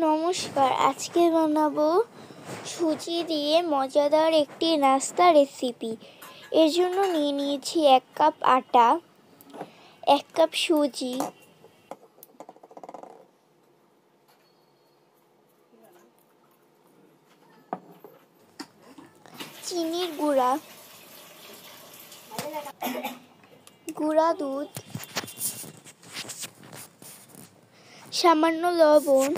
নমস্কার, আজকে বানাবো সুজি দিয়ে মজাদার একটি নাস্তা রেসিপি। এর জন্য নিয়ে নিয়েছি 1 কাপ আটা, 1 কাপ সুজি, চিনির গুঁড়া দুধ, সামান্য লবণ,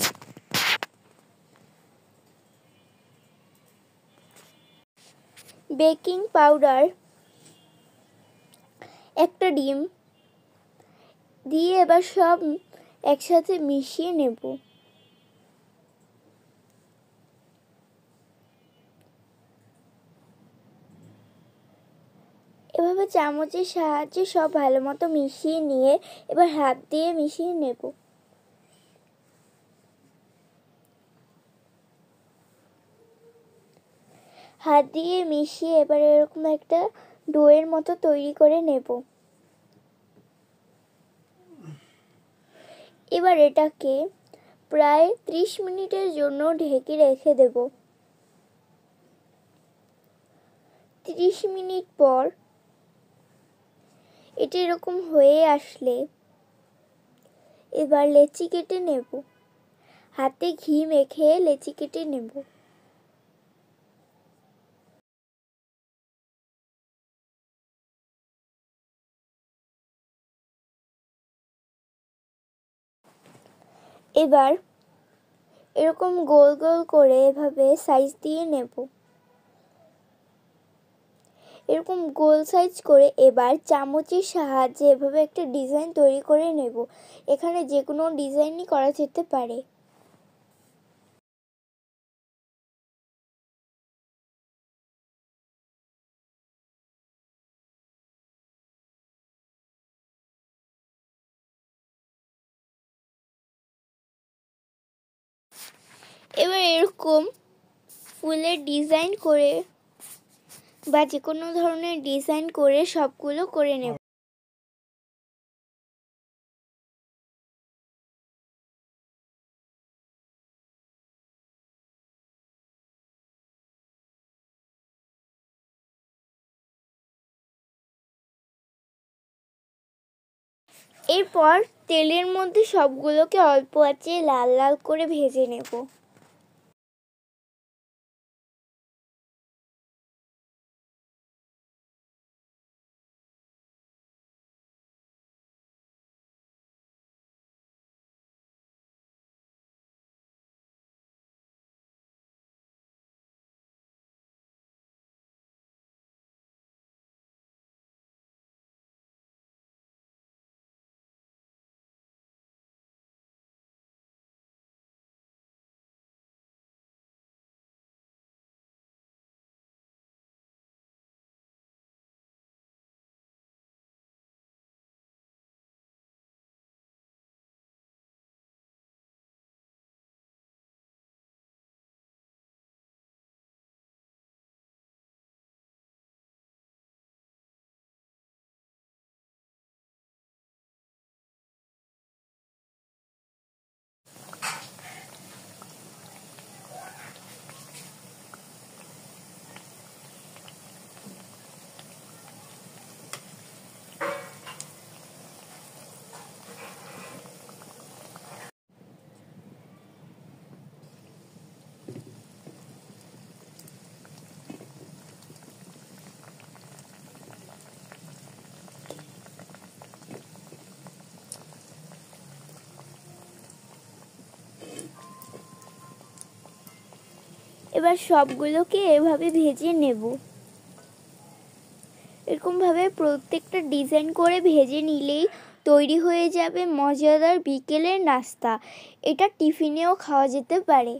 বেকিং পাউডার, একটা ডিম দিয়ে এবার সব একসাথে মিশিয়ে নেব। এভাবে চামচের সাহায্যে সব ভালো মতো মিশিয়ে নিয়ে এবার হাত দিয়ে মিশিয়ে নেব। হাত দিয়ে মিশিয়ে এবার এরকম একটা ডোয়ের মতো তৈরি করে নেব। এবার এটাকে প্রায় 30 মিনিটের জন্য ঢেকে রেখে দেব। 30 মিনিট পর এটা এরকম হয়ে আসলে এবার লেচি কেটে নেব। হাতে ঘি মেখে লেচি কেটে নেব। এবার এরকম গোল গোল করে এভাবে সাইজ দিয়ে নেব। এরকম গোল সাইজ করে এবার চামচের সাহায্যে এভাবে একটা ডিজাইন তৈরি করে নেব। এখানে যে কোনো ডিজাইনই করা যেতে পারে। এবার এরকম ফুলের ডিজাইন করে বা যে কোনো ধরনের ডিজাইন করে সবগুলো করে নেব। এরপর তেলের মধ্যে সবগুলোকে অল্প আঁচে লাল লাল করে ভেজে নেব। এবার সবগুলোকে এভাবে ভেজে নেব। এরকমভাবে প্রত্যেকটা ডিজাইন করে ভেজে নিলেই তৈরি হয়ে যাবে মজাদার বিকেলের নাস্তা। এটা টিফিনেও খাওয়া যেতে পারে।